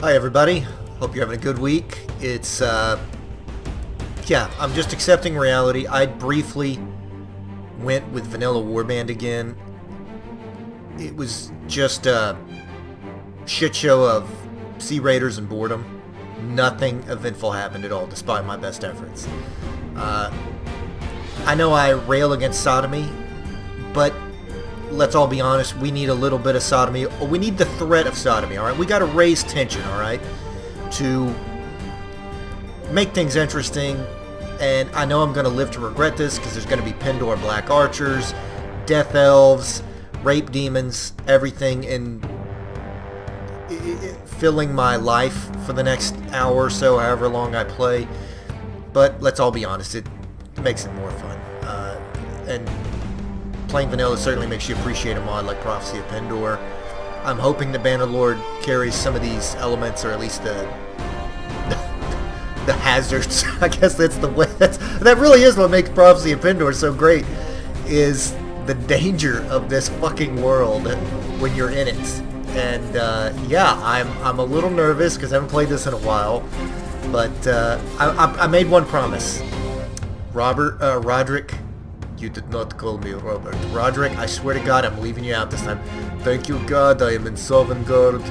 Hi everybody, hope you're having a good week. It's, yeah, I'm just accepting reality. I briefly went with Vanilla Warband again. It was just a shit show of Sea Raiders and boredom. Nothing eventful happened at all, despite my best efforts. I know I rail against sodomy, but let's all be honest, we need a little bit of sodomy. We need the threat of sodomy, alright? We gotta raise tension, alright? To make things interesting. And I know I'm gonna live to regret this, because there's gonna be Pendor Black Archers, Death Elves, Rape Demons, everything in filling my life for the next hour or so, however long I play. But let's all be honest, it makes it more fun. And playing vanilla certainly makes you appreciate a mod like Prophecy of Pendor. I'm hoping the Bannerlord carries some of these elements, or at least the hazards. I guess that's the way. That really is what makes Prophecy of Pendor so great, is the danger of this fucking world when you're in it. And yeah, I'm a little nervous because I haven't played this in a while. But I made one promise. Roderick. You did not call me Robert. Roderick, I swear to God, I'm leaving you out this time. Thank you, God, I am in Sovngarde.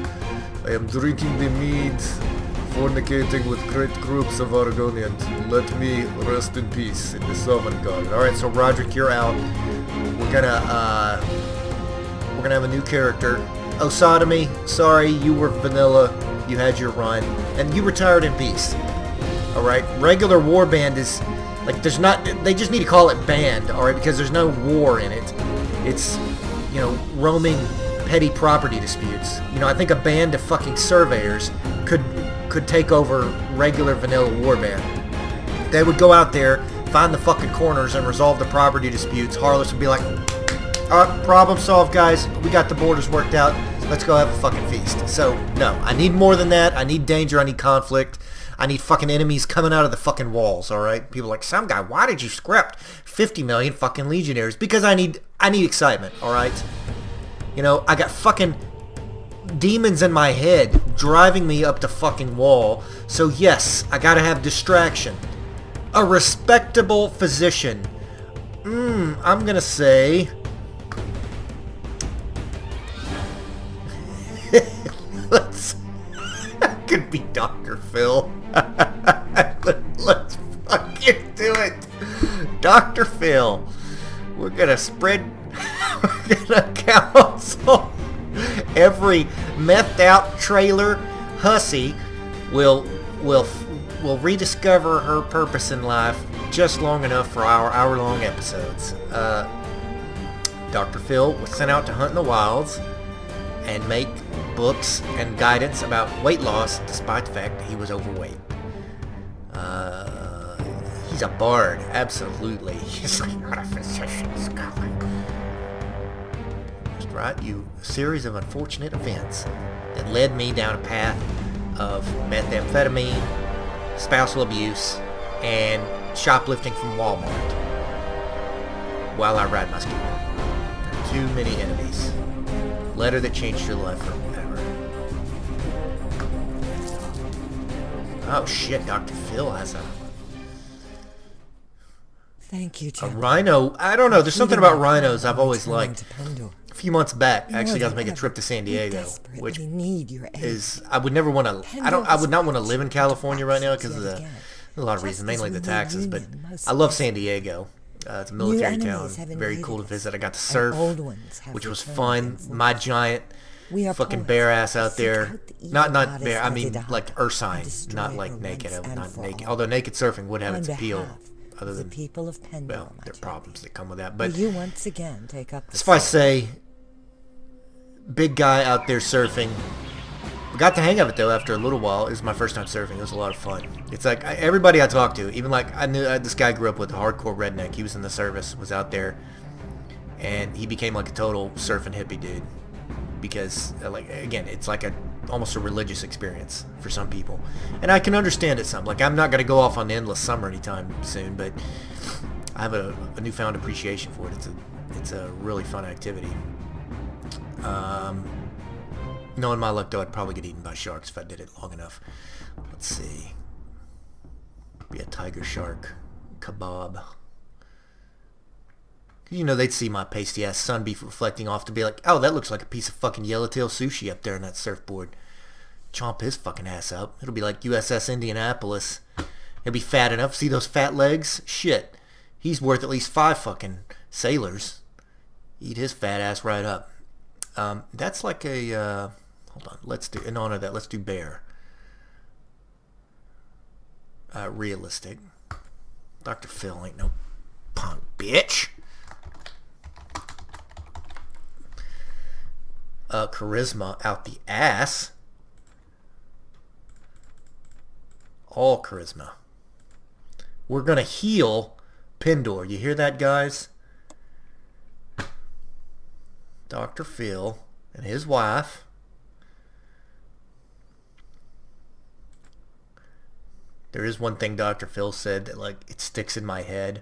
I am drinking the mead, fornicating with great groups of Argonians. Let me rest in peace in the Sovngarde. Alright, so Roderick, you're out. We're gonna have a new character. Oh, Sodomy, sorry, you were vanilla. You had your run. And you retired in peace. Alright, regular warband is... like, there's not... they just need to call it band, alright? Because there's no war in it. It's, you know, roaming petty property disputes. You know, I think a band of fucking surveyors could take over regular vanilla warband. They would go out there, find the fucking corners, and resolve the property disputes. Harless would be like, alright, problem solved, guys. We got the borders worked out. Let's go have a fucking feast. So, no. I need more than that. I need danger. I need conflict. I need fucking enemies coming out of the fucking walls, alright? People are like, some guy, why did you script 50 million fucking legionaries? Because I need excitement, alright? You know, I got fucking demons in my head driving me up the fucking wall. So yes, I gotta have distraction. A respectable physician. I'm gonna say... That could be Dr. Phil. Let's fucking do it. Dr. Phil. We're gonna spread... we're gonna counsel every methed out trailer hussy will rediscover her purpose in life just long enough for our hour-long episodes. Dr. Phil was sent out to hunt in the wilds and make books and guidance about weight loss, despite the fact that he was overweight. He's a bard, absolutely. He's like not a physician, scholar. That's right, a series of unfortunate events that led me down a path of methamphetamine, spousal abuse, and shoplifting from Walmart while I ride my scooter. Too many enemies. Letter that changed your life or whatever. Oh shit, Dr. Phil has a... Thank you, a rhino. I don't know, there's something about rhinos I've always liked. A few months back, I actually got to make a trip to San Diego, which is... I would never want to... I would not want to live in California right now because of a lot of reasons, mainly the taxes, but I love San Diego. It's a military town. Very cool to visit. I got to surf, which was fun. My giant fucking bear ass out there. Not bear, I mean like Ursine. Not like naked. Not naked. Although naked surfing would have its appeal. Other than, well, there are problems that come with that. But suffice to say, big guy out there surfing. Got the hang of it though after a little while. It was my first time surfing. It was a lot of fun. It's like everybody I talked to, even like I knew this guy grew up with a hardcore redneck. He was in the service, was out there, and he became like a total surfing hippie dude. Because like again, it's like almost a religious experience for some people, and I can understand it some. Like I'm not gonna go off on the endless summer anytime soon, but I have a newfound appreciation for it. It's a really fun activity. Knowing my luck, though, I'd probably get eaten by sharks if I did it long enough. Let's see. Be a tiger shark kebab. You know, they'd see my pasty-ass sunbeef reflecting off to be like, oh, that looks like a piece of fucking yellowtail sushi up there on that surfboard. Chomp his fucking ass up. It'll be like USS Indianapolis. He'll be fat enough. See those fat legs? Shit. He's worth at least 5 fucking sailors. Eat his fat ass right up. That's like a... hold on. Let's do... in honor of that, let's do bear. Realistic. Dr. Phil ain't no punk bitch. Charisma out the ass. All charisma. We're gonna heal Pendor. You hear that, guys? Dr. Phil and his wife. There is one thing Dr. Phil said that, like, it sticks in my head.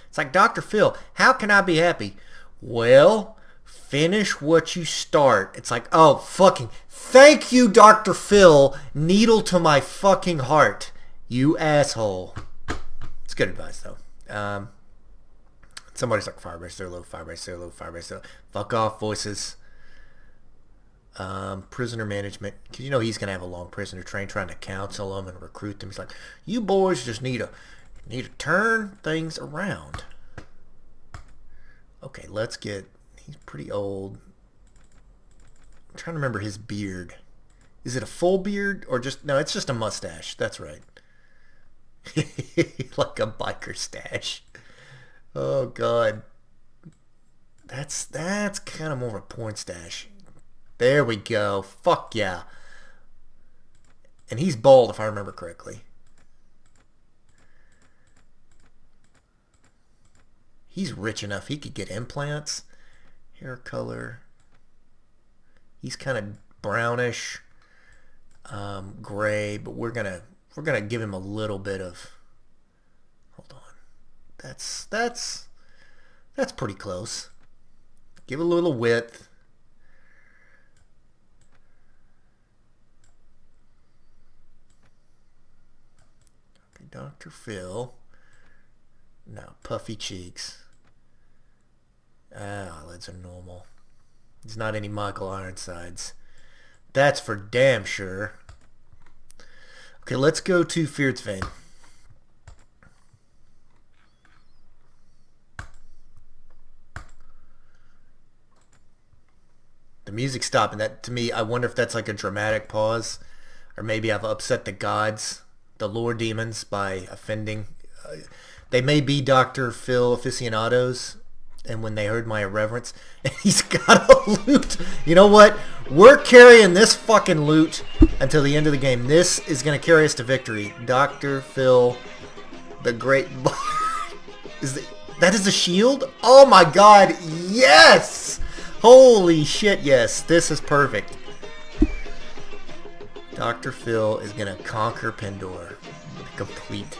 It's like, Dr. Phil, how can I be happy? Well, finish what you start. It's like, oh, fucking, thank you, Dr. Phil. Needle to my fucking heart. You asshole. It's good advice, though. Somebody's like, Firebase, they're low, Firebase, they're low, Firebase, they're low. Fuck off, voices. Prisoner management. Because you know he's going to have a long prisoner train trying to counsel them and recruit them. He's like, you boys just need to turn things around. Okay, let's get... He's pretty old. I'm trying to remember his beard. Is it a full beard or just... No, it's just a mustache. That's right. Like a biker stash. Oh, God. That's kind of more of a porn stash. There we go. Fuck yeah. And he's bald, if I remember correctly. He's rich enough. He could get implants. Hair color. He's kind of brownish, gray, but we're gonna give him a little bit of. Hold on. That's pretty close. Give it a little width. Okay, Dr. Phil. Now, puffy cheeks. Eyelids are normal. He's not any Michael Ironsides. That's for damn sure. Okay, let's go to Feared's Vein. The music stopped, and that, to me, I wonder if that's like a dramatic pause, or maybe I've upset the gods, the lore demons, by offending. They may be Dr. Phil aficionados, and when they heard my irreverence, and he's got a loot. You know what? We're carrying this fucking loot until the end of the game. This is going to carry us to victory. Dr. Phil, the great... That is a shield? Oh my god, yes! Holy shit, yes. This is perfect. Dr. Phil is going to conquer Pendor. Complete.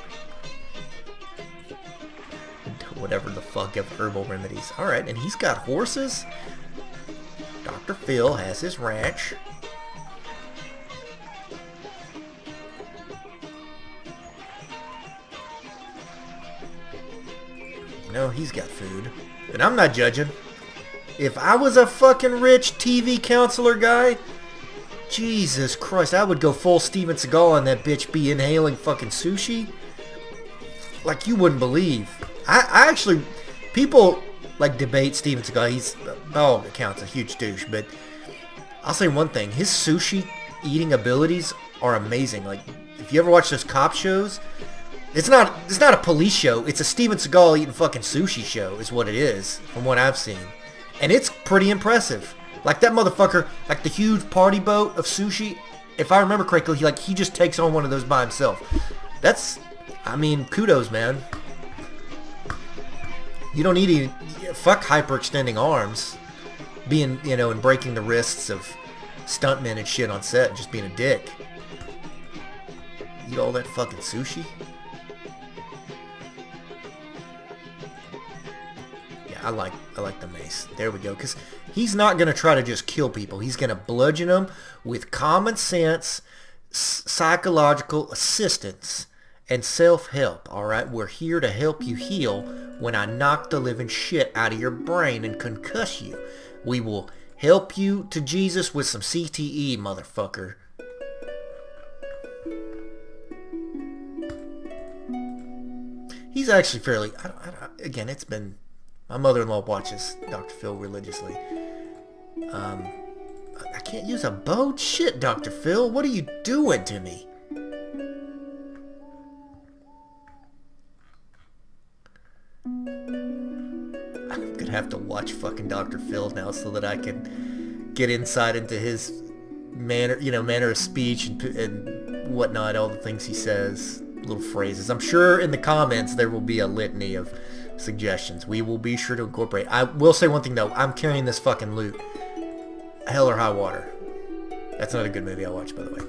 Whatever the fuck of herbal remedies. Alright, and he's got horses. Dr. Phil has his ranch. You know, he's got food. And I'm not judging. If I was a fucking rich TV counselor guy, Jesus Christ, I would go full Steven Seagal on that bitch, be inhaling fucking sushi. Like you wouldn't believe. I actually, people like debate Steven Seagal. He's, by all accounts, a huge douche. But I'll say one thing: his sushi eating abilities are amazing. Like if you ever watch those cop shows, it's not a police show. It's a Steven Seagal eating fucking sushi show, is what it is, from what I've seen, and it's pretty impressive. Like that motherfucker, like the huge party boat of sushi. If I remember correctly, he just takes on one of those by himself. That's, I mean, kudos, man. You don't need to fuck hyperextending arms, being, you know, and breaking the wrists of stuntmen and shit on set and just being a dick. Eat all that fucking sushi? Yeah, I like the mace. There we go. Because he's not going to try to just kill people. He's going to bludgeon them with common sense, psychological assistance, and self-help. All right? We're here to help you heal when I knock the living shit out of your brain and concuss you. We will help you to Jesus with some CTE, motherfucker. He's actually fairly... again, it's been... My mother-in-law watches Dr. Phil religiously. I can't use a bow? Shit, Dr. Phil. What are you doing to me? I'm gonna have to watch fucking Dr. Phil now so that I can get insight into his manner of speech and whatnot, all the things he says. Little phrases. I'm sure in the comments there will be a litany of suggestions. We will be sure to incorporate. I will say one thing though. I'm carrying this fucking loot. Hell or High Water. That's not a good movie I watched, by the way.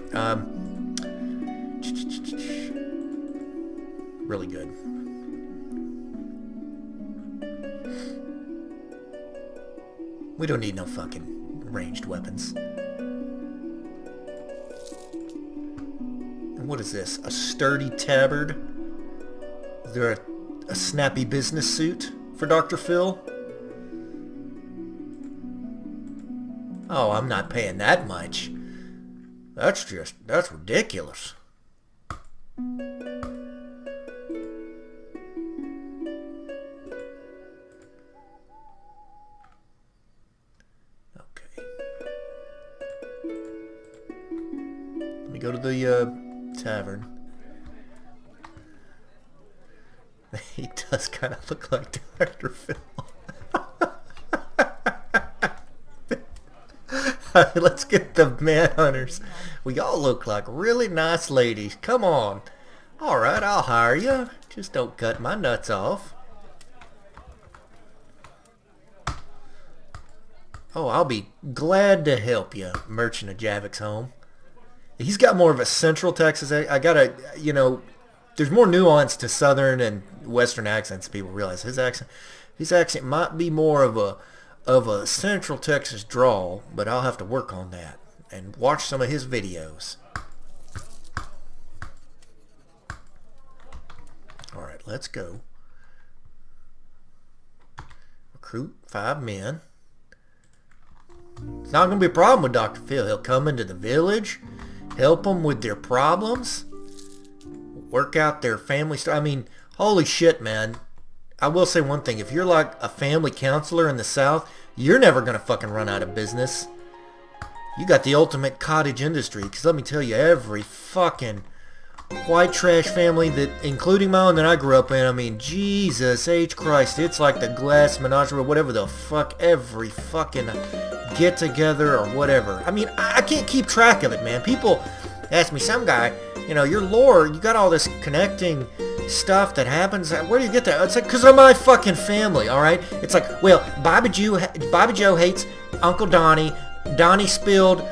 Really good. We don't need no fucking ranged weapons. What is this? A sturdy tabard? Is there a snappy business suit for Dr. Phil? Oh, I'm not paying that much. That's ridiculous. Okay. Let me go to the tavern. He does kind of look like Dr. Phil. Let's get the manhunters. We all look like really nice ladies. Come on. Alright, I'll hire you. Just don't cut my nuts off. Oh, I'll be glad to help you, Merchant of Javik's home. He's got more of a Central Texas. I gotta, there's more nuance to Southern and Western accents than people realize. His accent might be more of a Central Texas drawl, but I'll have to work on that and watch some of his videos. All right, let's go. Recruit 5 men. It's not going to be a problem with Dr. Phil. He'll come into the village, help them with their problems, work out their family stuff. I mean, holy shit, man. I will say one thing. If you're like a family counselor in the South, you're never going to fucking run out of business. You got the ultimate cottage industry. Because let me tell you, every fucking white trash family, that, including my own that I grew up in, I mean, Jesus H. Christ, it's like the Glass Menagerie, whatever the fuck, every fucking get together or whatever. I mean, I can't keep track of it, man. People ask me, some guy, your lore, you got all this connecting stuff that happens. Where do you get that? It's like, because of my fucking family, all right? It's like, well, Bobby Joe hates Uncle Donnie. Donnie spilled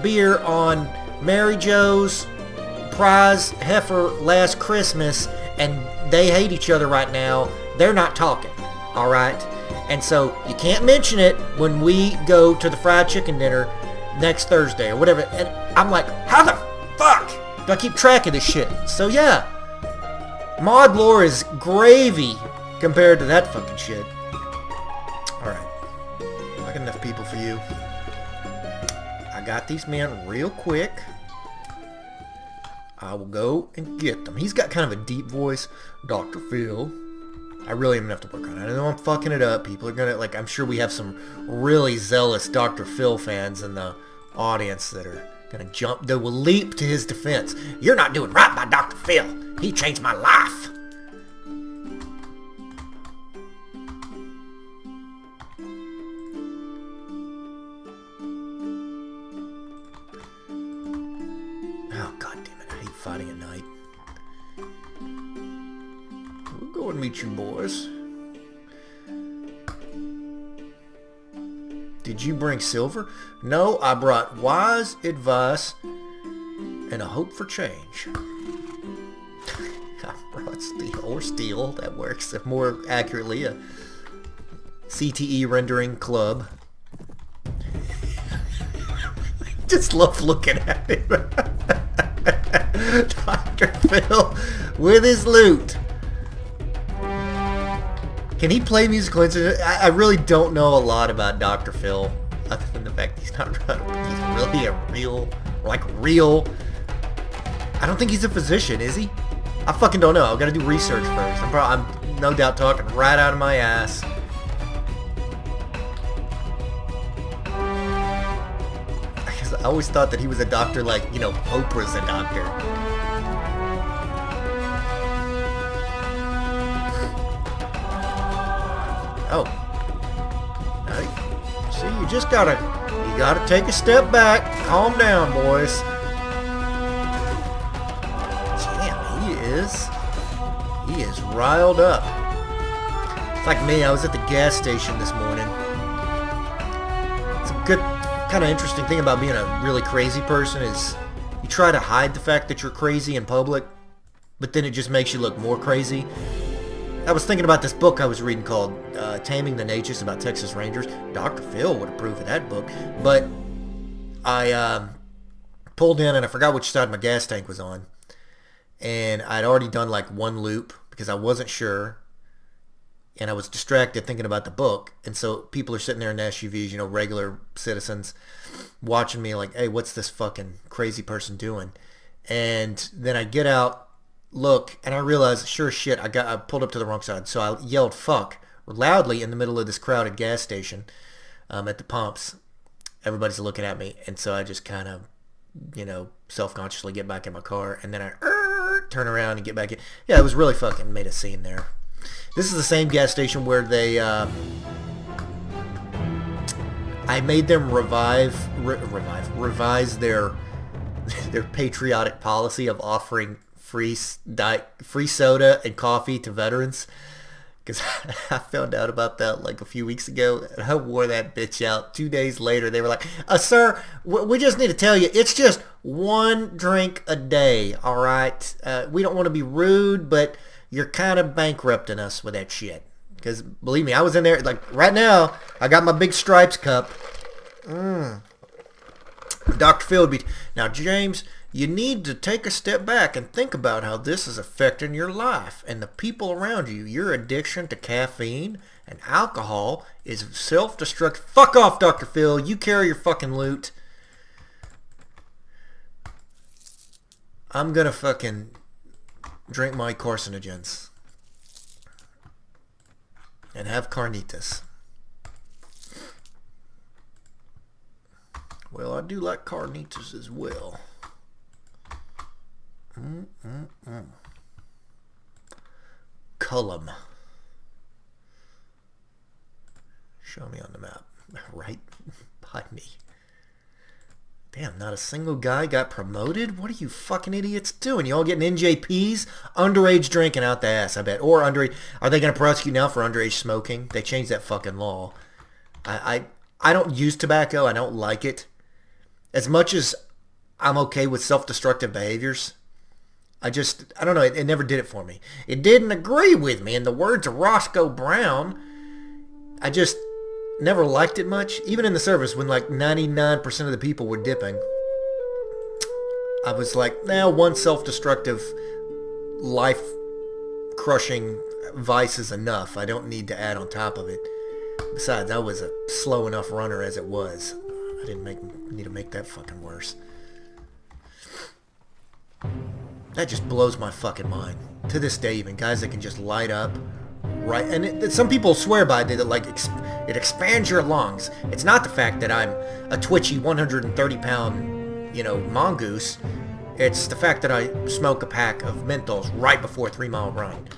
beer on Mary Joe's prize heifer last Christmas, and they hate each other right now. They're not talking, all right? And so you can't mention it when we go to the fried chicken dinner next Thursday or whatever. And I'm like, how the fuck do I keep track of this shit? So yeah, mod lore is gravy compared to that fucking shit. Alright, I got enough people for you. I got these men real quick. I will go and get them. He's got kind of a deep voice. Dr. Phil. I really am going to have to work on it. I know I'm fucking it up. People are going to, I'm sure we have some really zealous Dr. Phil fans in the audience that are going to jump, that will leap to his defense. You're not doing right by Dr. Phil. He changed my life. Oh, God damn it. I hate fighting at night. We'll go and meet you boys. Did you bring silver? No, I brought wise advice and a hope for change. Rod steel or steel, that works more accurately. A CTE rendering club. Just love looking at him. Dr. Phil with his lute. Can he play musical instruments? I really don't know a lot about Dr. Phil, other than the fact he's not he's really a real. I don't think he's a physician, is he? I fucking don't know. I've got to do research first. I'm no doubt talking right out of my ass. I always thought that he was a doctor like, you know, Oprah's a doctor. Oh. See, you just gotta take a step back. Calm down, boys. Damn, he is riled up. It's like me, I was at the gas station this morning. It's a good, kind of interesting thing about being a really crazy person is you try to hide the fact that you're crazy in public, but then it just makes you look more crazy. I was thinking about this book I was reading called Taming the Natchez about Texas Rangers. Dr. Phil would approve of that book. But I pulled in and I forgot which side my gas tank was on. And I'd already done like one loop because I wasn't sure. And I was distracted thinking about the book. And so people are sitting there in SUVs, you know, regular citizens, watching me like, hey, what's this fucking crazy person doing? And then I get out, look, and I realized, sure as shit, I pulled up to the wrong side. So I yelled fuck loudly in the middle of this crowded gas station at the pumps. Everybody's looking at me. And so I just kind of, you know, self-consciously get back in my car. And then I turn around and get back in. Yeah, it was really fucking made a scene there. This is the same gas station where they, I made them revise their patriotic policy of offering free soda and coffee to veterans. Because I found out about that like a few weeks ago, and I wore that bitch out. 2 days later, they were like, sir, we just need to tell you, it's just one drink a day, all right? We don't want to be rude, but you're kind of bankrupting us with that shit. Because, believe me, I was in there, like, right now, I got my big Stripes cup. Dr. Phil would be, now, James, you need to take a step back and think about how this is affecting your life and the people around you. Your addiction to caffeine and alcohol is self-destructive. Fuck off, Dr. Phil. You carry your fucking loot. I'm gonna fucking drink my carcinogens and have carnitas. Well, I do like carnitas as well. Cullum. Show me on the map. Right by me. Damn, not a single guy got promoted? What are you fucking idiots doing? You all getting NJPs? Underage drinking out the ass, I bet. Or underage. Are they going to prosecute now for underage smoking? They changed that fucking law. I don't use tobacco. I don't like it. As much as I'm okay with self-destructive behaviors, I don't know, it never did it for me. It didn't agree with me. In the words of Roscoe Brown, I just never liked it much. Even in the service, when like 99% of the people were dipping, I was like, now one self-destructive, life-crushing vice is enough. I don't need to add on top of it. Besides, I was a slow enough runner as it was. I didn't need to make that fucking worse. That just blows my fucking mind. To this day even, guys that can just light up, right? And some people swear by it, that like it expands your lungs. It's not the fact that I'm a twitchy 130-pound, you know, mongoose. It's the fact that I smoke a pack of menthols right before a 3-mile run.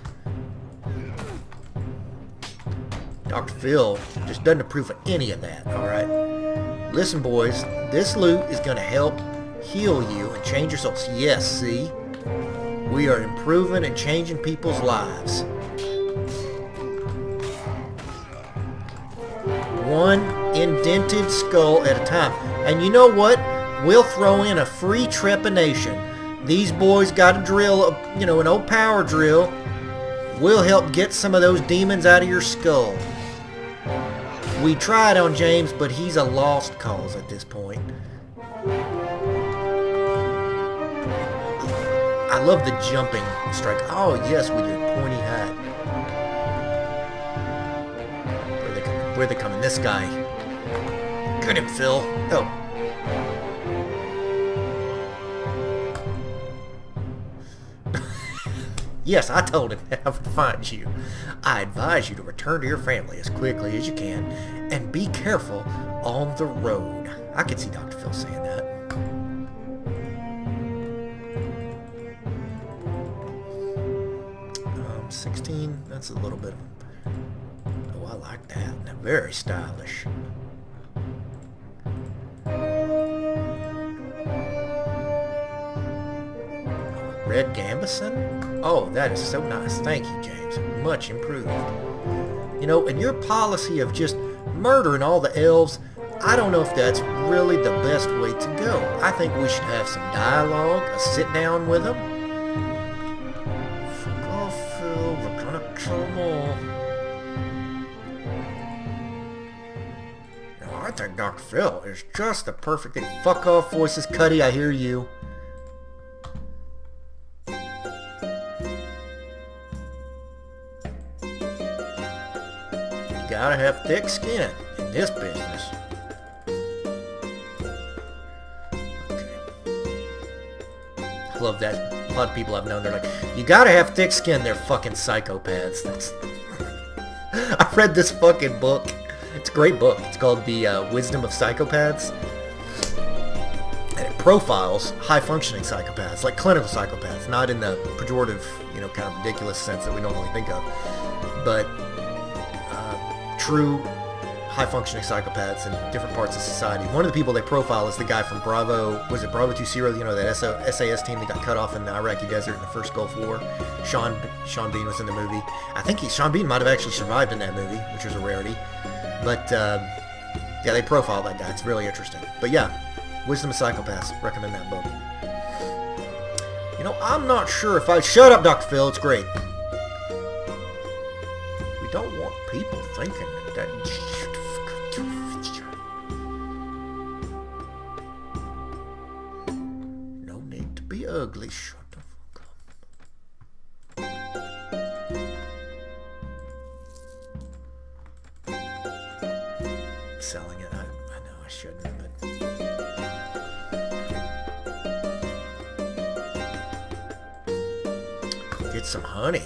Dr. Phil just doesn't approve of any of that, alright? Listen, boys, this loot is going to help heal you and change your souls. Yes, see? We are improving and changing people's lives. One indented skull at a time. And you know what? We'll throw in a free trepanation These boys got a drill, you know, an old power drill. We'll help get some of those demons out of your skull. We tried on James, but he's a lost cause at this point. I love the jumping strike. Oh, yes, with your pointy hat. Where are they coming? Where are they coming? This guy. Get him, Phil. Oh. Yes, I told him I would find you. I advise you to return to your family as quickly as you can and be careful on the road. I could see Dr. Phil saying that. 16, that's a little bit of... Oh, I like that. Very stylish. Red Gambison? Oh, that is so nice. Thank you, James. Much improved. You know, and your policy of just murdering all the elves, I don't know if that's really the best way to go. I think we should have some dialogue, a sit down with them. Fuck off, Phil. We're gonna kill them all. You know, I think Dr. Phil is just the perfect thing. Fuck off, voices. Cuddy, I hear you. Gotta have thick skin in this business. Okay. I love that. A lot of people I've known, they're like, you gotta have thick skin, they're fucking psychopaths. That's... I read this fucking book. It's a great book. It's called The Wisdom of Psychopaths. And it profiles high-functioning psychopaths, like clinical psychopaths, not in the pejorative, you know, kind of ridiculous sense that we normally think of, but true high-functioning psychopaths in different parts of society. One of the people they profile is the guy from Bravo, was it Bravo 20, you know, that SAS team that got cut off in the Iraqi desert in the first Gulf War. Sean Bean was in the movie. I think Sean Bean might have actually survived in that movie, which was a rarity. But, yeah, they profile that guy. It's really interesting. But, yeah, Wisdom of Psychopaths. Recommend that book. You know, I'm not sure if I... Shut up, Dr. Phil. It's great. We don't want people thinking that... No need to be ugly. Shut the fuck up. Selling it. I know I shouldn't, but... Get some honey.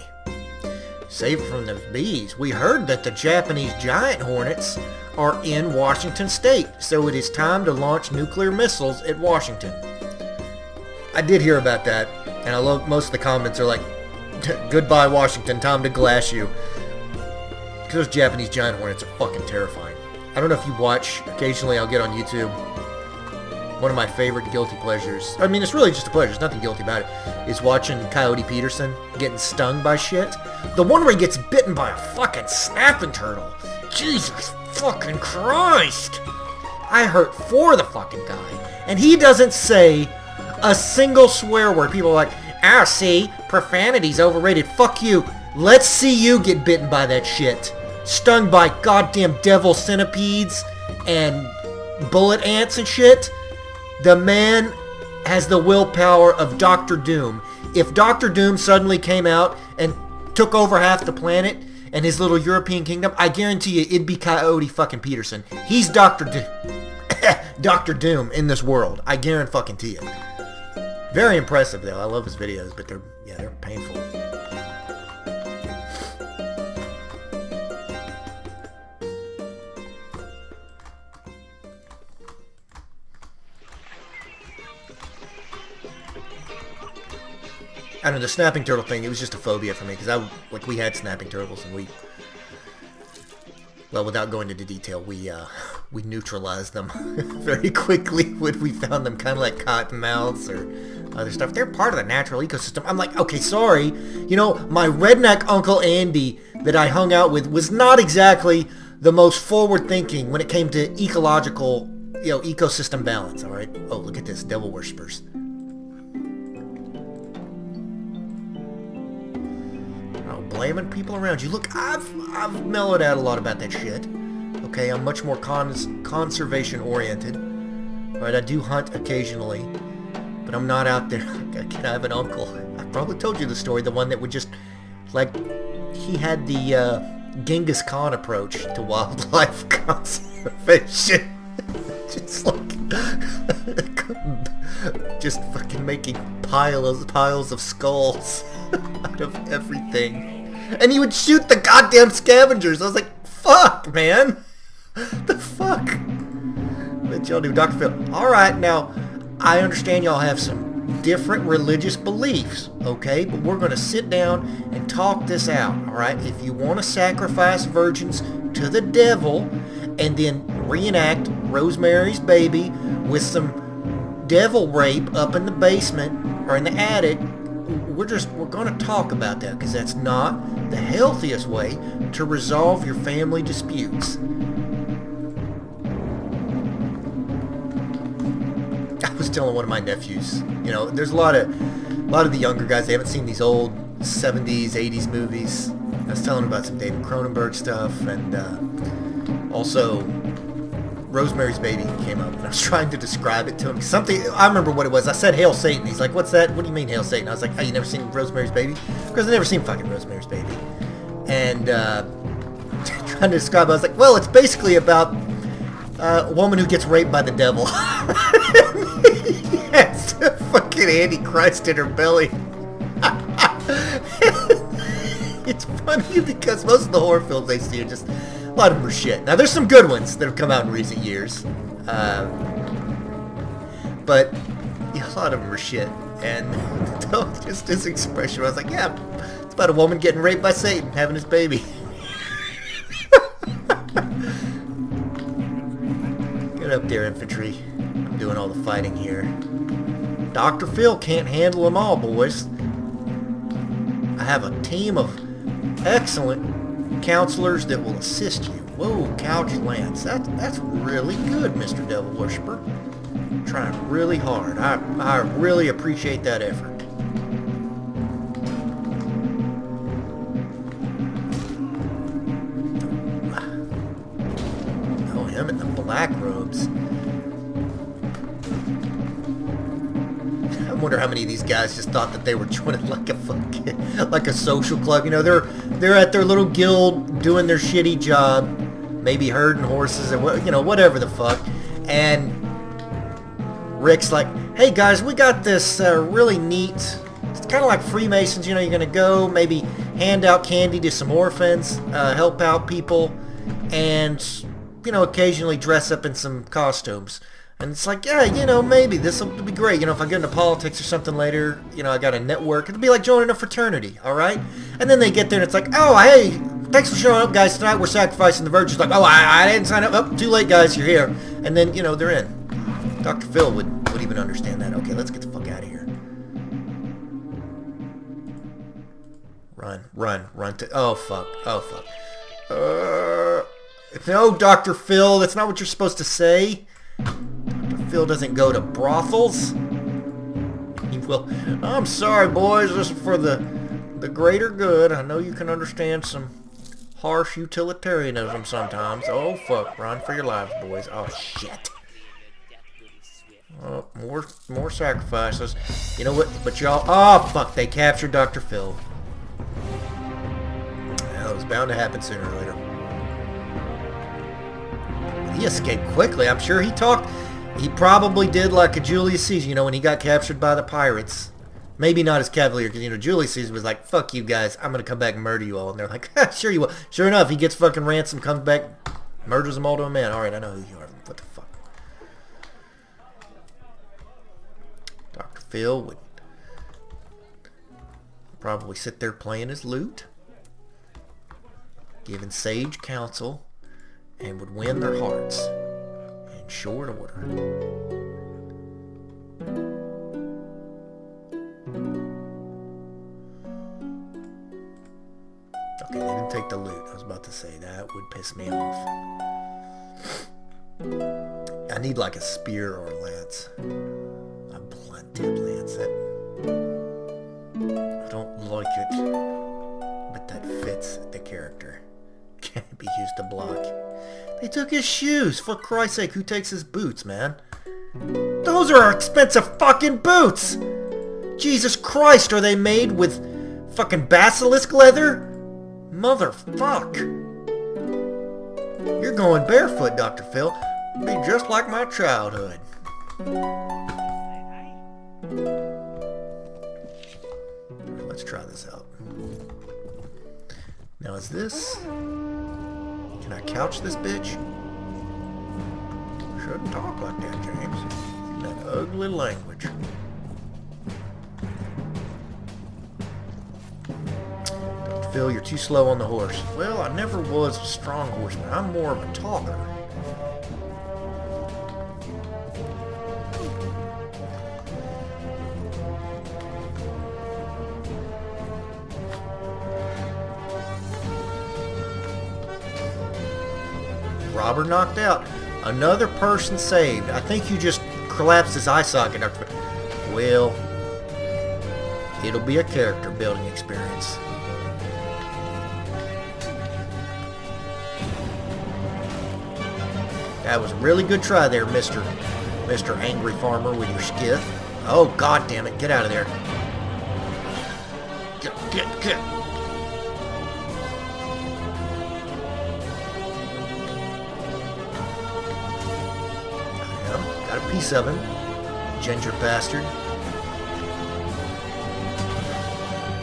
Save it from the bees. We heard that the Japanese giant hornets are in Washington State, so it is time to launch nuclear missiles at Washington. I did hear about that, and I love most of the comments are like, goodbye Washington, time to glass you. Because those Japanese giant hornets are fucking terrifying. I don't know if you watch, occasionally I'll get on YouTube, one of my favorite guilty pleasures, I mean it's really just a pleasure, there's nothing guilty about it, is watching Coyote Peterson getting stung by shit. The one where he gets bitten by a fucking snapping turtle. Jesus fucking Christ! I hurt for the fucking guy. And he doesn't say a single swear word. People are like, ah, see, profanity's overrated. Fuck you. Let's see you get bitten by that shit. Stung by goddamn devil centipedes and bullet ants and shit. The man has the willpower of Doctor Doom. If Doctor Doom suddenly came out and took over half the planet and his little European kingdom, I guarantee you it'd be Coyote fucking Peterson. He's Doctor Doom. Doctor Doom in this world. I guarantee you. Very impressive though. I love his videos, but they're painful. I don't know, the snapping turtle thing, it was just a phobia for me, because we had snapping turtles, and well, without going into detail, we neutralized them very quickly when we found them, kind of like cottonmouths or other stuff. They're part of the natural ecosystem. I'm like, okay, sorry, you know, my redneck Uncle Andy that I hung out with was not exactly the most forward-thinking when it came to ecological, you know, ecosystem balance, all right? Oh, look at this, devil worshippers. blaming people around you. Look, I've mellowed out a lot about that shit. Okay, I'm much more conservation oriented. Right, I do hunt occasionally, but I'm not out there. I have an uncle. I probably told you the story. The one that would just, like, he had the Genghis Khan approach to wildlife conservation. Just like, just fucking making piles of skulls out of everything. And he would shoot the goddamn scavengers. I was like, fuck, man. The fuck? But y'all do, Dr. Phil. Alright, now, I understand y'all have some different religious beliefs, okay? But we're going to sit down and talk this out, alright? If you want to sacrifice virgins to the devil and then reenact Rosemary's Baby with some devil rape up in the basement or in the attic, we're going to talk about that, because that's not the healthiest way to resolve your family disputes. I was telling one of my nephews, you know, there's a lot of the younger guys, they haven't seen these old 70s, 80s movies. I was telling them about some David Cronenberg stuff, and also Rosemary's Baby came up, and I was trying to describe it to him. Something, I remember what it was. I said, Hail Satan. He's like, what's that? What do you mean, Hail Satan? I was like, oh, you never seen Rosemary's Baby? Because I've never seen fucking Rosemary's Baby. And trying to describe it, I was like, well, it's basically about a woman who gets raped by the devil. Yes, fucking Antichrist in her belly. It's funny because most of the horror films I see are just, a lot of them are shit. Now, there's some good ones that have come out in recent years. But yeah, a lot of them are shit. And just his expression, I was like, yeah, it's about a woman getting raped by Satan, having his baby. Get up there, infantry. I'm doing all the fighting here. Dr. Phil can't handle them all, boys. I have a team of excellent counselors that will assist you. Whoa, Couch Lance. That's really good, Mr. Devil Worshipper. Trying really hard. I really appreciate that effort. Oh, him in the black robes. I wonder how many of these guys just thought that they were joining like a fucking, like a social club. You know, they're at their little guild doing their shitty job, maybe herding horses and, you know, whatever the fuck. And Rick's like, hey guys, we got this really neat, it's kind of like Freemasons, you know, you're gonna go maybe hand out candy to some orphans, help out people, and, you know, occasionally dress up in some costumes. And it's like, yeah, you know, maybe this will be great. You know, if I get into politics or something later, you know, I got a network. It'll be like joining a fraternity, all right? And then they get there and it's like, oh, hey, thanks for showing up, guys. Tonight we're sacrificing the virgins. Like, oh, I didn't sign up. Oh, too late, guys. You're here. And then, you know, they're in. Dr. Phil would even understand that. Okay, let's get the fuck out of here. Run to... Oh, fuck. No, Dr. Phil, that's not what you're supposed to say. Dr. Phil doesn't go to brothels. He will... I'm sorry, boys. This is for the greater good. I know you can understand some harsh utilitarianism sometimes. Oh, fuck. Run for your lives, boys. Oh, shit. Oh, more sacrifices. You know what? But y'all... Oh, fuck. They captured Dr. Phil. Well, it was bound to happen sooner or later. He escaped quickly. I'm sure he talked... He probably did like a Julius Caesar, you know, when he got captured by the pirates. Maybe not as cavalier, because, you know, Julius Caesar was like, fuck you guys, I'm going to come back and murder you all. And they're like, sure you will. Sure enough, he gets fucking ransom, comes back, murders them all to a man. Alright, I know who you are. What the fuck? Dr. Phil would probably sit there playing his lute, giving sage counsel, and would win their hearts in short order. Okay, they didn't take the loot. I was about to say that would piss me off. I need like a spear or a lance. A blunt-tipped lance. I don't like it. But that to block. They took his shoes. For Christ's sake, who takes his boots, man? Those are expensive fucking boots! Jesus Christ, are they made with fucking basilisk leather? Motherfuck. You're going barefoot, Dr. Phil. Be just like my childhood. Let's try this out. Now is this... Can I couch this bitch? Shouldn't talk like that, James. That ugly language. Dr. Phil, you're too slow on the horse. Well, I never was a strong horseman. I'm more of a talker. Robber knocked out. Another person saved. I think you just collapsed his eye socket. Well, it'll be a character building experience. That was a really good try there, Mr. Angry Farmer with your skiff. Oh, God damn it. Get out of there. Get. Got a piece of him. Ginger bastard.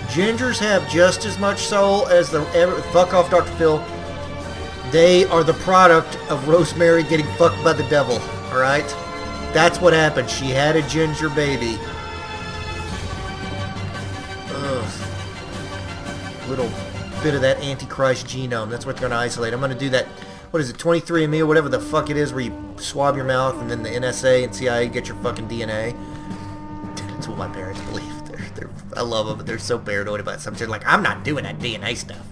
Gingers have just as much soul as the... Fuck off, Dr. Phil. They are the product of Rosemary getting fucked by the devil. Alright? That's what happened. She had a ginger baby. Ugh. Little bit of that Antichrist genome. That's what they're going to isolate. I'm going to do that... What is it, 23andMe or whatever the fuck it is, where you swab your mouth and then the NSA and CIA get your fucking DNA. That's what my parents believe. I love them, but they're so paranoid about something. They're like, I'm not doing that DNA stuff.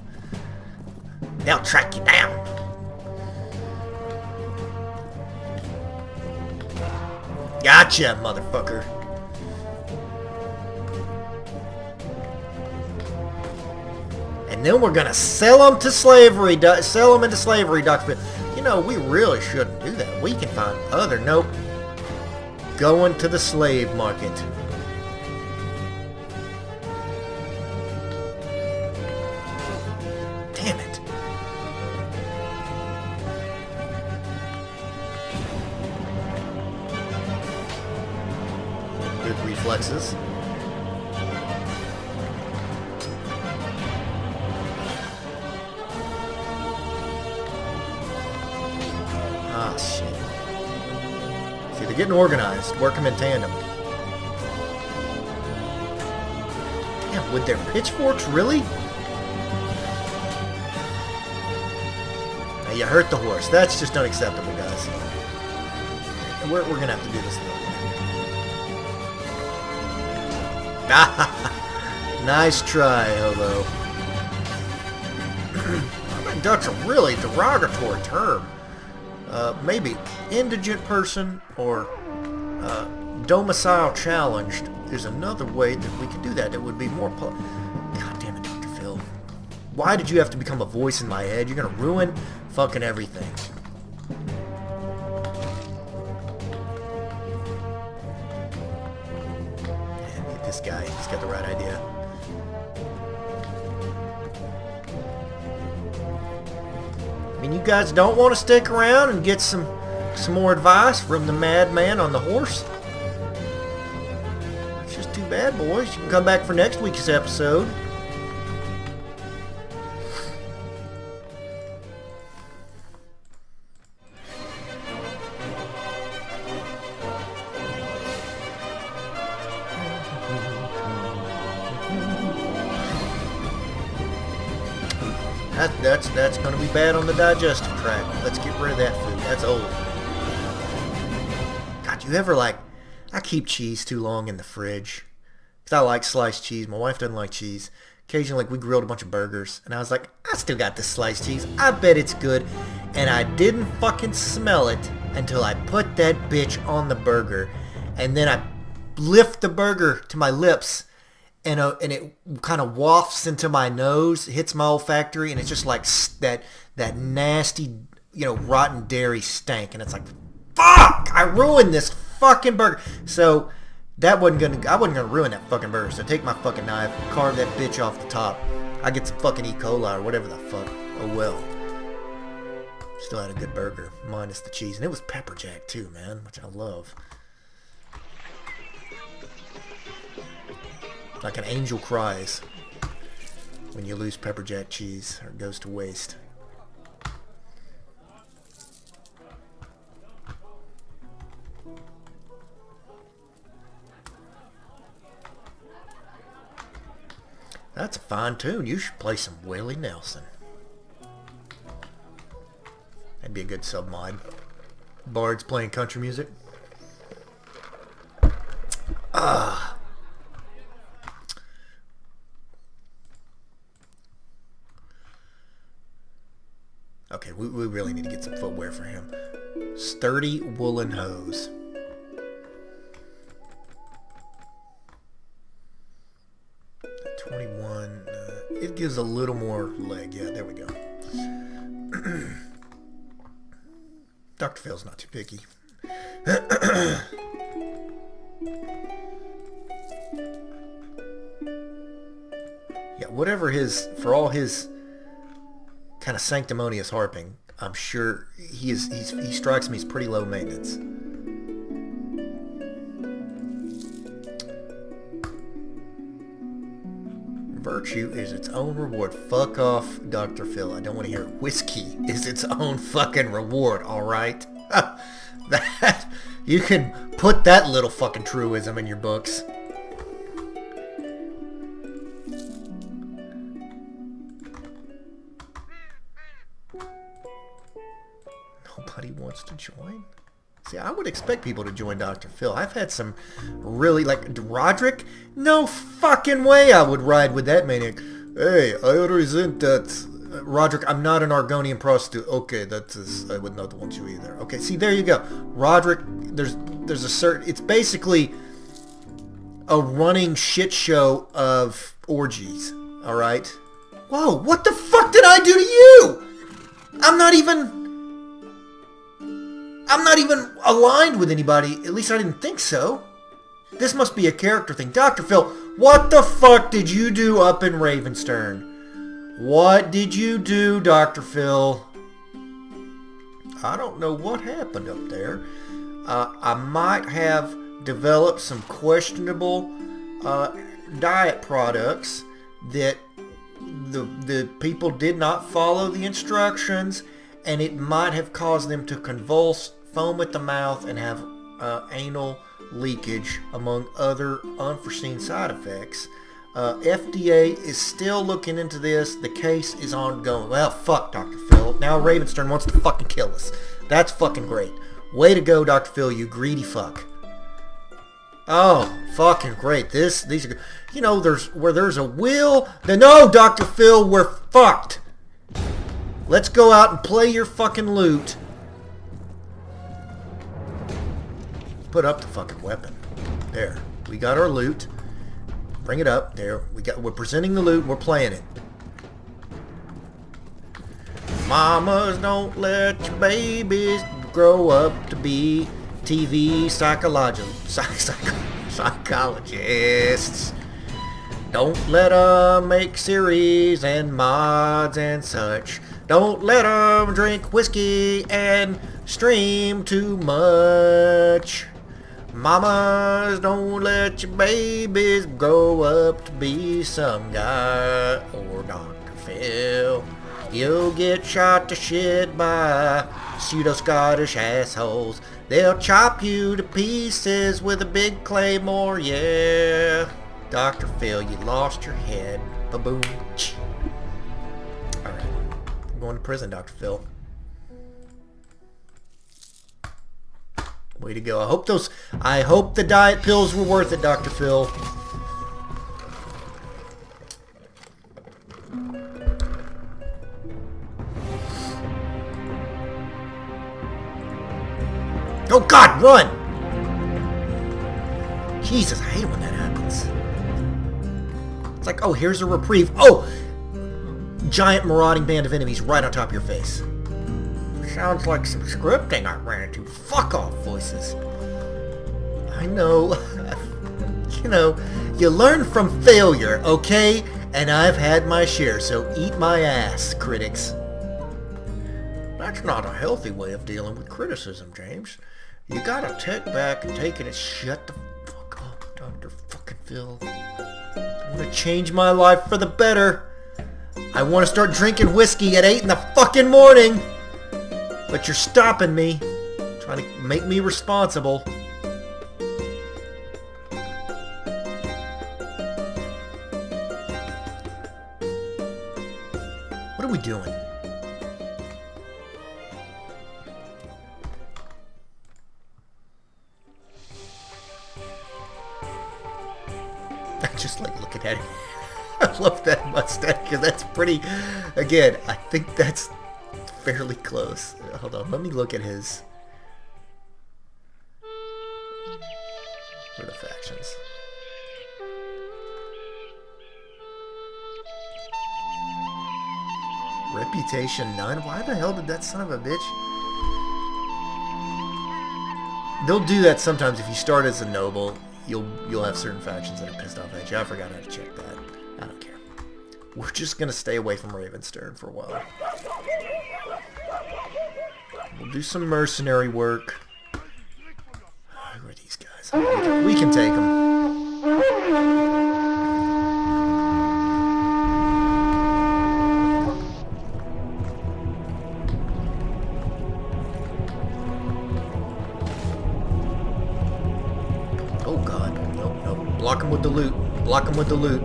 They'll track you down. Gotcha, motherfucker. And then we're gonna sell them to slavery. Sell them into slavery, Dr. Phil. You know, we really shouldn't do that. We can find other... Nope. Going to the slave market. Damn it. Good reflexes. Ah, shit. See, they're getting organized. Work them in tandem. Damn, with their pitchforks, really? Now, you hurt the horse. That's just unacceptable, guys. We're going to have to do this though. Nice try, hobo. I mean, that's a really derogatory term. Maybe indigent person or domicile challenged is another way that we could do that. It would be more... God damn it, Dr. Phil. Why did you have to become a voice in my head? You're going to ruin fucking everything. Man, this guy, he's got the right idea. I mean, you guys don't want to stick around and get some more advice from the madman on the horse? It's just too bad, boys. You can come back for next week's episode. That's going to be bad on the digestive tract. Let's get rid of that food. That's old. God, you ever like... I keep cheese too long in the fridge. Because I like sliced cheese. My wife doesn't like cheese. Occasionally, like, we grilled a bunch of burgers. And I was like, I still got this sliced cheese. I bet it's good. And I didn't fucking smell it until I put that bitch on the burger. And then I lift the burger to my lips. And it kind of wafts into my nose, hits my olfactory, and it's just like that that nasty, rotten dairy stank. And it's like, fuck! I ruined this fucking burger. So I wasn't gonna ruin that fucking burger. So take my fucking knife, carve that bitch off the top. I get some fucking E. coli or whatever the fuck. Oh well. Still had a good burger, minus the cheese. And it was pepper jack too, man, which I love. Like an angel cries when you lose pepper jack cheese or it goes to waste. That's a fine tune. You should play some Willie Nelson. That'd be a good sub-mod. Bards playing country music. Okay, we really need to get some footwear for him. Sturdy woolen hose. It gives a little more leg. Yeah, there we go. Dr. Phil's not too picky. Yeah, whatever for all his kind of sanctimonious harping, I'm sure he strikes me as pretty low maintenance. Virtue is its own reward. Fuck off, Dr. Phil. I don't want to hear it. Whiskey is its own fucking reward, alright? That you can put that little fucking truism in your books. Nobody wants to join? See, I would expect people to join Dr. Phil. I've had some really, like, Roderick? No fucking way I would ride with that maniac. Hey, I resent that. Roderick, I'm not an Argonian prostitute. Okay, I would not want you either. Okay, see, there you go. Roderick, there's a certain, it's basically a running shit show of orgies, alright? Whoa, what the fuck did I do to you? I'm not even aligned with anybody. At least I didn't think so. This must be a character thing. Dr. Phil, what the fuck did you do up in Ravenstern? What did you do, Dr. Phil? I don't know what happened up there. I might have developed some questionable diet products that the people did not follow the instructions, and it might have caused them to convulse, foam at the mouth, and have anal leakage, among other unforeseen side effects. FDA is still looking into this. The case is ongoing. Well, fuck, Dr. Phil. Now Ravenstern wants to fucking kill us. That's fucking great. Way to go, Dr. Phil, you greedy fuck. Oh, fucking great. These are, where there's a will, then no, Dr. Phil, we're fucked. Let's go out and play your fucking lute. Put up the fucking weapon. There. We got our loot. Bring it up. There. We're presenting the loot. We're playing it. Mamas, don't let your babies grow up to be TV psychologists. Don't let them make series and mods and such. Don't let them drink whiskey and stream too much. Mamas, don't let your babies grow up to be some guy or Dr. Phil. You'll get shot to shit by pseudo-Scottish assholes. They'll chop you to pieces with a big claymore, yeah. Dr. Phil, you lost your head. Ba-boom. Alright. I'm going to prison, Dr. Phil. Way to go. I hope the diet pills were worth it, Dr. Phil. Oh God, run! Jesus, I hate it when that happens. It's like, oh, here's a reprieve. Oh! giant marauding band of enemies right on top of your face. Sounds like some scripting I ran into. Fuck off, voices. I know. You know, you learn from failure, okay? And I've had my share, so eat my ass, critics. That's not a healthy way of dealing with criticism, James. You gotta take back and take it and shut the fuck up, Dr. fucking Phil. I'm gonna change my life for the better. I want to start drinking whiskey at 8 in the fucking morning. But you're stopping me. Trying to make me responsible. What are we doing? I just like looking at it. I love that mustache because that's pretty. Again, I think that's fairly close. Hold on, let me look at his. What are the factions? Reputation 9. Why the hell did that son of a bitch? They'll do that sometimes if you start as a noble. You'll have certain factions that are pissed off at you. I forgot how to check that. I don't care. We're just gonna stay away from Ravenstern for a while. We'll do some mercenary work. Who are these guys? We can take them. Oh god. Nope, nope. Block them with the loot. Block them with the loot.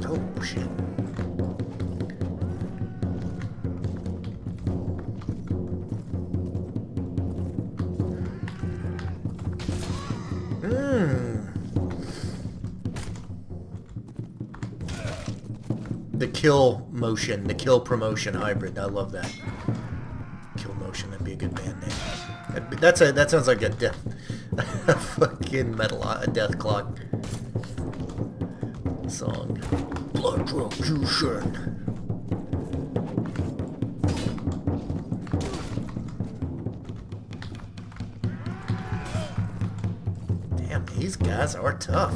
Oh shit. The kill motion, the kill promotion hybrid. I love that. Kill motion, that'd be a good band name. That sounds like a death, a fucking metal, a death clock song. Blood transfusion. Damn, these guys are tough.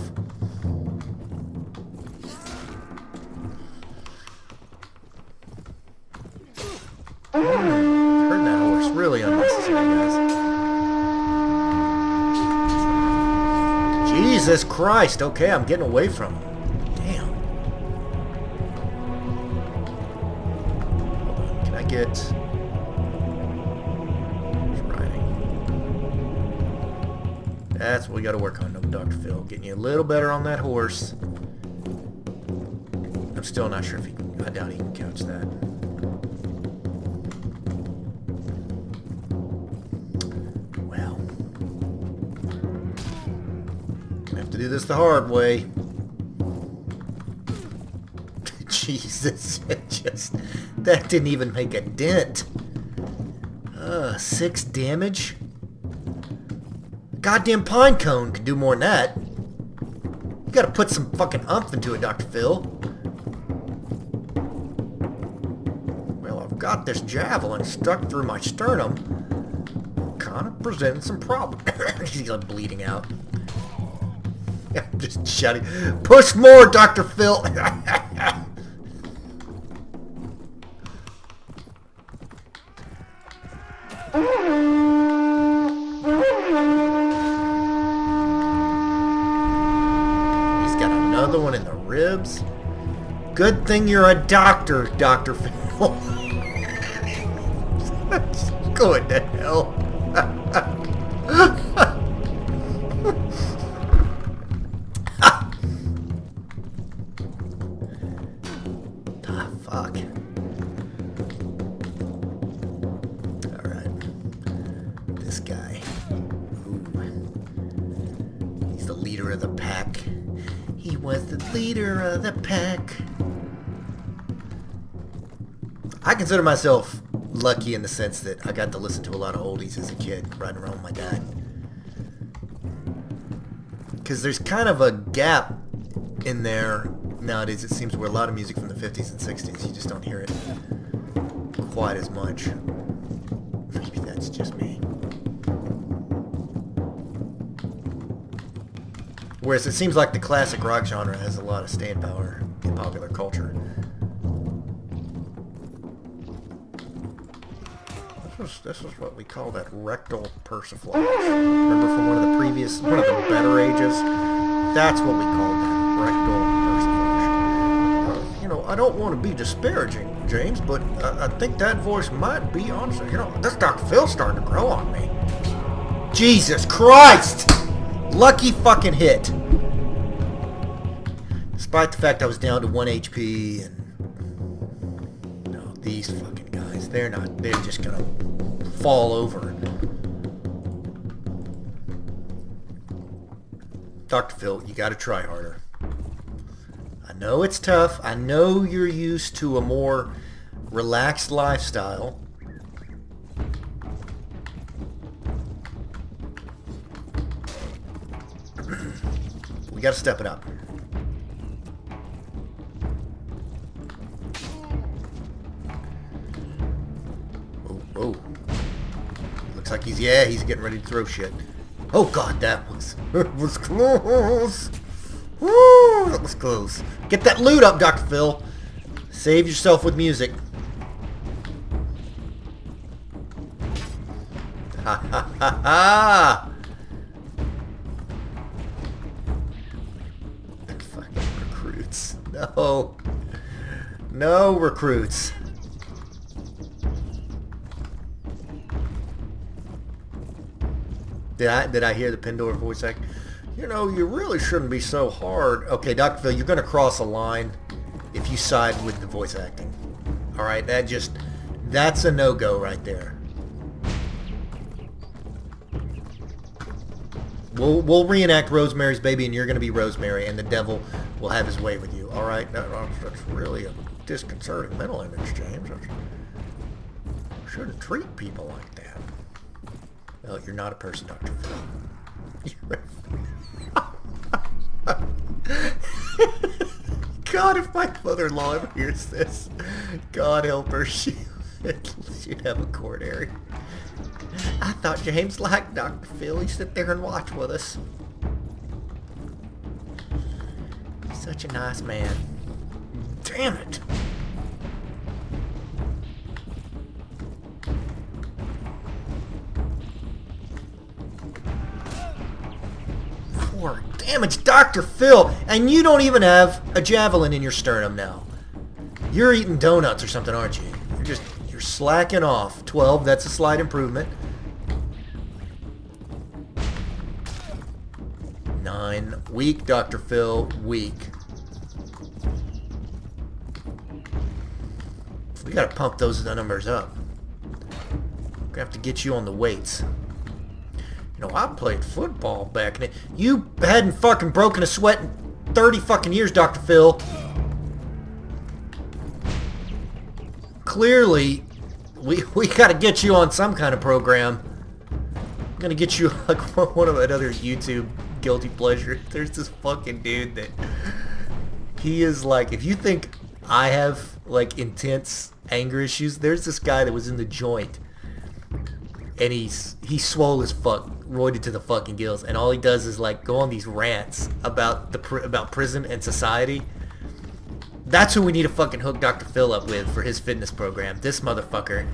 Heard that horse. Really unnecessary, guys. Jesus Christ. Okay, I'm getting away from him. Damn. Hold on. Can I get... He's riding. That's what we got to work on, Dr. Phil. Getting you a little better on that horse. I'm still not sure if he can... I doubt he can couch that. Do this the hard way. Jesus, that didn't even make a dent. 6 damage. Goddamn pine cone can do more than that. You gotta put some fucking umph into it, Dr. Phil. Well, I've got this javelin stuck through my sternum. Kind of presenting some problems. He's like bleeding out. I'm just shouting, push more, Dr. Phil! He's got another one in the ribs. Good thing you're a doctor, Dr. Phil. Going to hell. Fuck. Alright. This guy. Ooh. He's the leader of the pack. He was the leader of the pack. I consider myself lucky in the sense that I got to listen to a lot of oldies as a kid, riding around with my dad. because there's kind of a gap in there nowadays, it seems, where a lot of music from the 50s and 60s, you just don't hear it quite as much. Maybe that's just me. Whereas it seems like the classic rock genre has a lot of staying power in popular culture. This is what we call that rectal persiflage. Remember from one of the better ages? That's what we call that, rectal persiflage. You know, I don't want to be disparaging, James, but I think that voice might be honest. You know, this Dr. Phil's starting to grow on me. Jesus Christ! Lucky fucking hit. Despite the fact I was down to 1 HP and... No, these fucking guys, they're just gonna fall over. Dr. Phil, you gotta try harder. I know it's tough. I know you're used to a more relaxed lifestyle. We gotta step it up. Oh. Looks like he's getting ready to throw shit. Oh god, that was close. Woo, that was close. Get that loot up, Dr. Phil. Save yourself with music. Ha ha ha ha. Fucking recruits. No. No recruits. Did I hear the Pendor voice act? You know, you really shouldn't be so hard. Okay, Dr. Phil, you're going to cross a line if you side with the voice acting. Alright, that's a no-go right there. We'll reenact Rosemary's Baby, and you're going to be Rosemary, and the devil will have his way with you. Alright, that's really a disconcerting mental image, James. I shouldn't treat people like that. Well, you're not a person, Dr. Phil. God, if my mother-in-law ever hears this, God help her, she'd have a coronary. I thought James liked Dr. Phil. He'd sit there and watch with us. He's such a nice man. Damn it. Damage, Dr. Phil, and you don't even have a javelin in your sternum now. You're eating donuts or something, aren't you? You're slacking off. 12, that's a slight improvement. 9, weak, Dr. Phil, weak. We gotta pump those numbers up. We're gonna have to get you on the weights. You know, I played football back then. You hadn't fucking broken a sweat in 30 fucking years, Dr. Phil. Clearly, we gotta get you on some kind of program. I'm gonna get you like one of another YouTube guilty pleasure. There's this fucking dude that he is like, if you think I have like intense anger issues, there's this guy that was in the joint. And he's swole as fuck, roided to the fucking gills, and all he does is like go on these rants about about prison and society. That's who we need to fucking hook Dr. Phil up with for his fitness program. This motherfucker,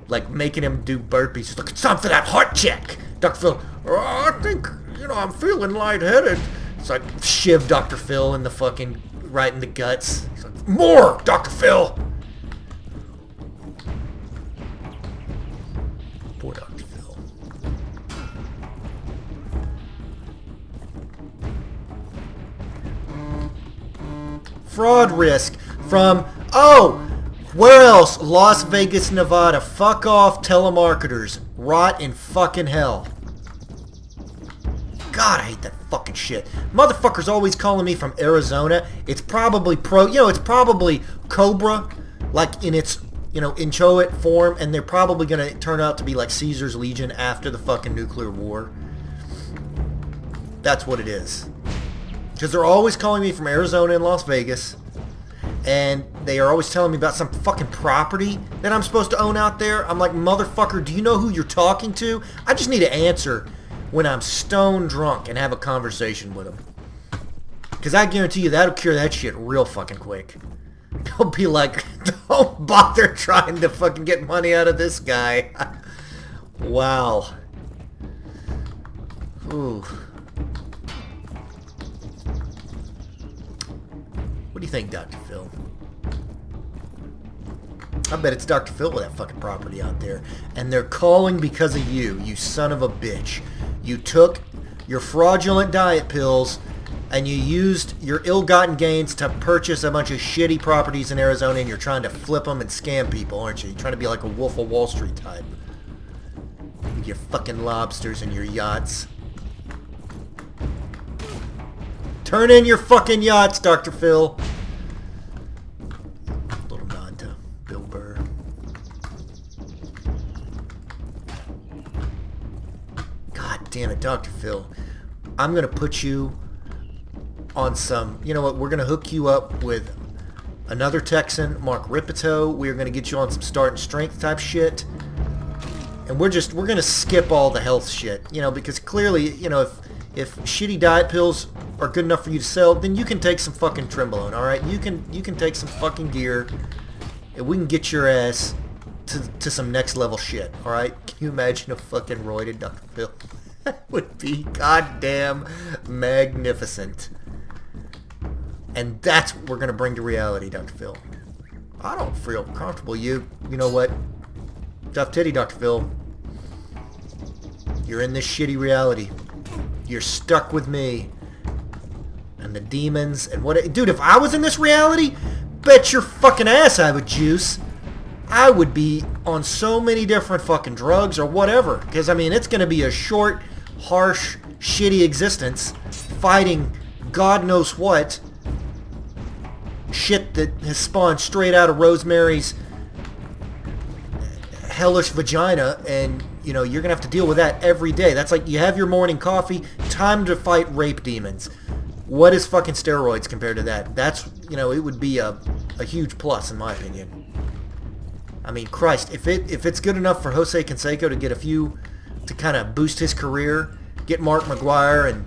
like making him do burpees. He's like, it's time for that heart check. Dr. Phil, I think, you know, I'm feeling lightheaded. It's like shiv Dr. Phil in the fucking right in the guts. He's like, more, Dr. Phil. Poor Dr. Phil. Fraud risk from, where else? Las Vegas, Nevada. Fuck off, telemarketers. Rot in fucking hell. God, I hate that fucking shit. Motherfuckers always calling me from Arizona. It's probably it's probably Cobra, like in its, inchoate form, and they're probably gonna turn out to be like Caesar's Legion after the fucking nuclear war. That's what it is. Because they're always calling me from Arizona and Las Vegas. And they are always telling me about some fucking property that I'm supposed to own out there. I'm like, motherfucker, do you know who you're talking to? I just need to answer when I'm stone drunk and have a conversation with them. Because I guarantee you that'll cure that shit real fucking quick. They'll be like, don't bother trying to fucking get money out of this guy. Wow. Ooh. What do you think, Dr. Phil? I bet it's Dr. Phil with that fucking property out there. And they're calling because of you, you son of a bitch. You took your fraudulent diet pills and you used your ill-gotten gains to purchase a bunch of shitty properties in Arizona, and you're trying to flip them and scam people, aren't you? You're trying to be like a Wolf of Wall Street type. With your fucking lobsters and your yachts. Turn in your fucking yachts, Dr. Phil. Little nod to Bill Burr. God damn it, Dr. Phil. I'm going to put you on some... You know what? We're going to hook you up with another Texan, Mark Ripito. We're going to get you on some start and strength type shit. And we're going to skip all the health shit. You know, because clearly, you know, if shitty diet pills are good enough for you to sell, then you can take some fucking Trenbolone, alright? You can take some fucking gear, and we can get your ass to some next level shit, alright? Can you imagine a fucking roided Dr. Phil? That would be goddamn magnificent. And that's what we're going to bring to reality, Dr. Phil. I don't feel comfortable. You know what? Tough titty, Dr. Phil. You're in this shitty reality. You're stuck with me. And the demons and what... Dude, if I was in this reality, bet your fucking ass I would juice. I would be on so many different fucking drugs or whatever. Because, I mean, it's going to be a short, harsh, shitty existence fighting God knows what shit that has spawned straight out of Rosemary's hellish vagina, and you know you're gonna have to deal with that every day. That's like you have your morning coffee, time to fight rape demons. What is fucking steroids compared to that? That's, you know, it would be a huge plus in my opinion. I mean, Christ, if it's good enough for Jose Canseco to get a few, to kind of boost his career, get Mark McGuire and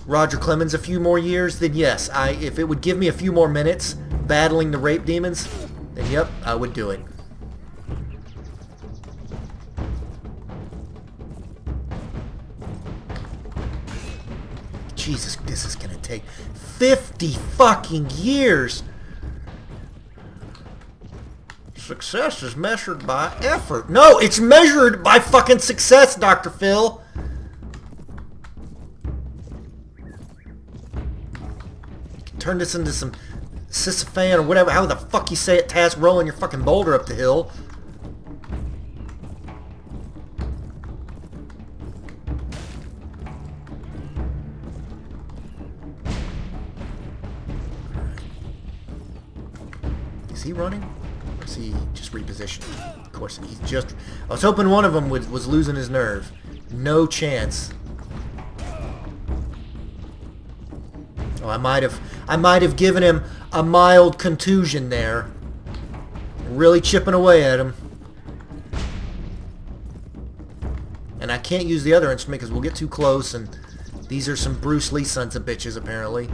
Roger Clemens a few more years, then yes, if it would give me a few more minutes battling the rape demons, then yep, I would do it. Jesus, this is gonna take 50 fucking years. Success is measured by effort. No, it's measured by fucking success, Dr. Phil. You can turn this into some Sisyphean or whatever, how the fuck you say it, task rolling your fucking boulder up the hill. Is he running? Or is he just repositioning? Of course, he's just... I was hoping one of them was losing his nerve. No chance. Oh, I might have given him a mild contusion there. Really chipping away at him. And I can't use the other instrument because we'll get too close, and these are some Bruce Lee sons of bitches, apparently.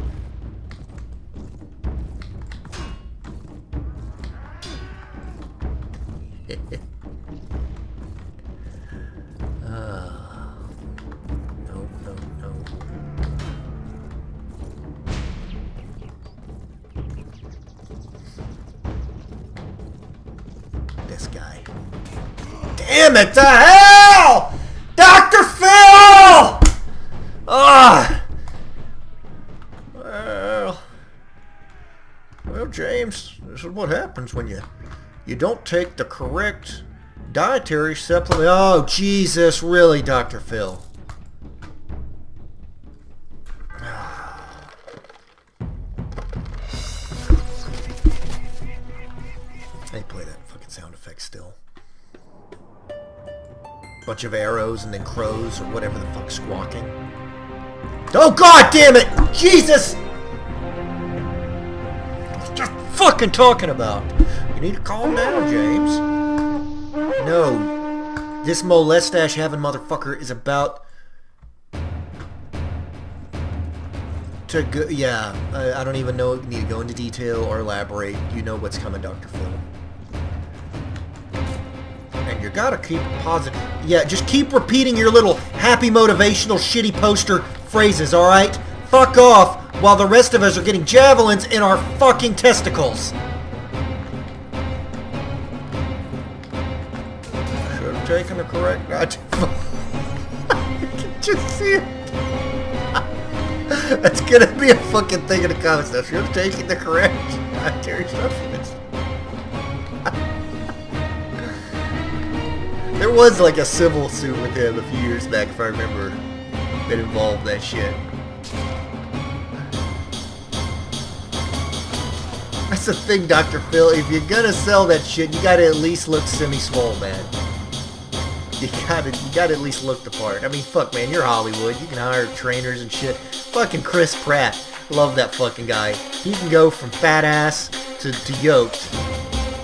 No. This guy. Damn it to hell! Dr. Phil! Ah! Well, James, this is what happens when you don't take the correct dietary supplement. Oh, Jesus, really, Dr. Phil? Hey, play that fucking sound effect still. Bunch of arrows and then crows or whatever the fuck squawking. Oh, God damn it! Jesus! What you fucking talking about? You need to calm down, James. No. This molestache having motherfucker is about to go. Yeah, I don't even know. Need to go into detail or elaborate. You know what's coming, Dr. Phil. And you gotta keep it positive. Yeah, just keep repeating your little happy motivational shitty poster phrases, alright? Fuck off while the rest of us are getting javelins in our fucking testicles. Should have taken the correct... You can just see it. That's gonna be a fucking thing in the comments now. Should have taken the correct... There was like a civil suit with him a few years back, if I remember, that involved that shit. That's the thing, Dr. Phil. If you're gonna sell that shit, you gotta at least look semi-swole, man. You gotta at least look the part. I mean, fuck, man, you're Hollywood. You can hire trainers and shit. Fucking Chris Pratt. Love that fucking guy. He can go from fat ass to yoked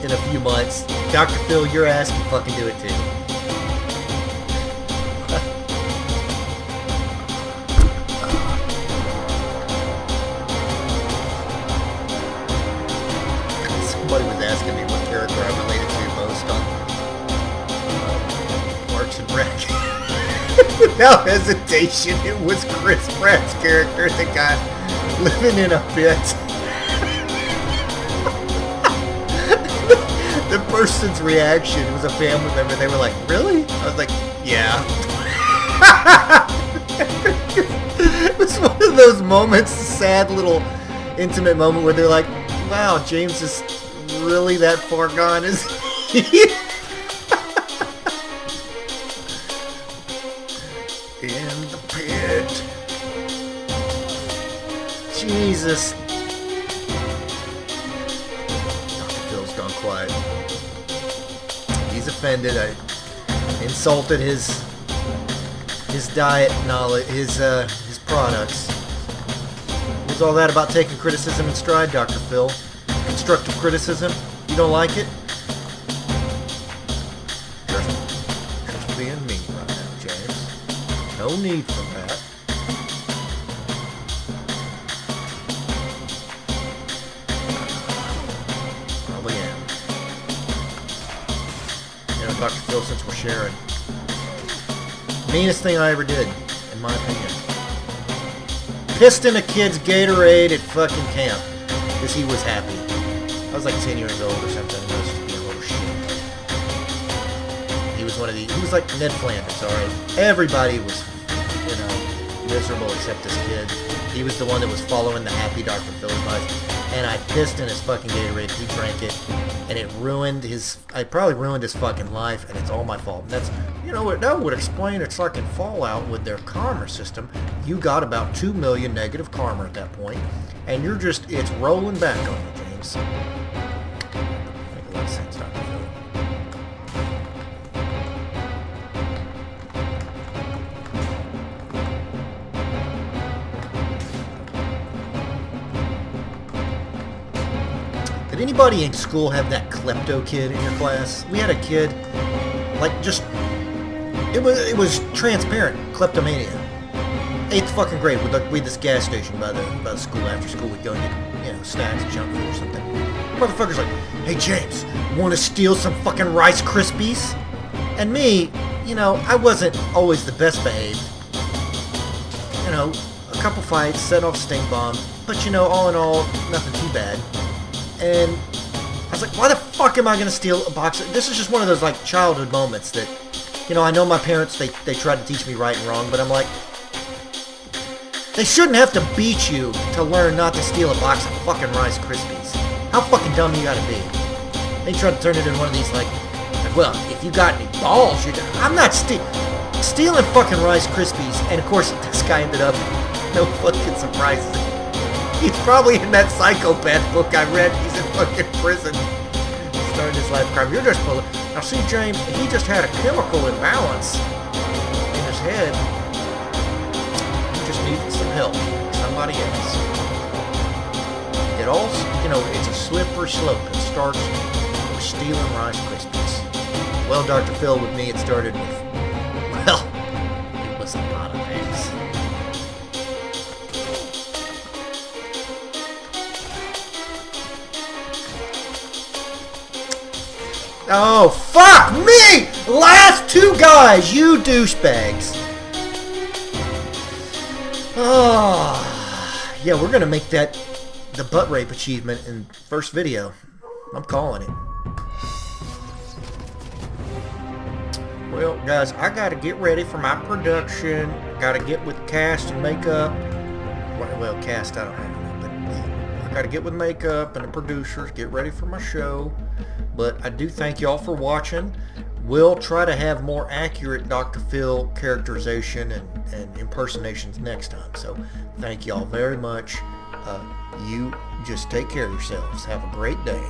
in a few months. Dr. Phil, your ass can fucking do it too. Somebody was asking me what character I related to most on Parks and Rec. Without hesitation, it was Chris Pratt's character, the guy living in a pit. The person's reaction was a family member. They were like, really? I was like, yeah. It was one of those moments, sad little intimate moment where they're like, wow, James is really that far gone, is he? In the pit. Jesus. Dr. Phil's gone quiet. He's offended. I insulted his diet knowledge, his products. What's all that about taking criticism in stride, Dr. Phil? Constructive criticism? You don't like it? Just being mean right now, James. No need for that. Probably am. You know, Dr. Phil, since we're sharing, meanest thing I ever did, in my opinion. Pissed in a kid's Gatorade at fucking camp because he was happy. I was like 10 years old or something, and I was just being a little shit. He was one of the, he was like Ned Flanders, alright? Everybody was, you know, miserable except this kid. He was the one that was following the happy Dr. Phil advice. And I pissed in his fucking Gatorade, he drank it, and it ruined his, I probably ruined his fucking life, and it's all my fault. And that's, you know, that would explain it's like in Fallout with their karma system. You got about 2 million negative karma at that point, and you're just, it's rolling back on you, James. Make a lot of sense, Dr. Phil. Did anybody in school have that klepto kid in your class? We had a kid, like, just, it was transparent, kleptomania. 8th fucking grade, we had this gas station by the school. After school, we'd go and get, you know, snacks and junk food or something. Motherfucker's like, hey James, want to steal some fucking Rice Krispies? And me, you know, I wasn't always the best behaved. You know, a couple fights, set off stink bomb, but you know, all in all, nothing too bad. And I was like, why the fuck am I going to steal a box? This is just one of those, like, childhood moments that, you know, I know my parents, they tried to teach me right and wrong, but I'm like, they shouldn't have to beat you to learn not to steal a box of fucking Rice Krispies. How fucking dumb you gotta be? They tried to turn it into one of these, like, well, if you got any balls, I'm not stealing fucking Rice Krispies. And of course, this guy ended up, no fucking surprises. He's probably in that psychopath book I read. He's in fucking prison. Starting his life crime. You're just full of... Now see, James, he just had a chemical imbalance in his head. He just needed some help somebody else. It all, it's a slippery slope. It starts with stealing Rice Krispies. Well, Dr. Phil, with me, it started with, well, it was a lot of things. Oh, fuck me! Last two guys, you douchebags. Oh, yeah, we're gonna make that the butt rape achievement in first video. I'm calling it. Well, guys, I gotta get ready for my production. Gotta get with cast and makeup. Well, cast, I don't have any, but yeah, I gotta get with makeup and the producers, get ready for my show. But I do thank y'all for watching. We'll try to have more accurate Dr. Phil characterization and impersonations next time. So thank y'all very much. You just take care of yourselves. Have a great day.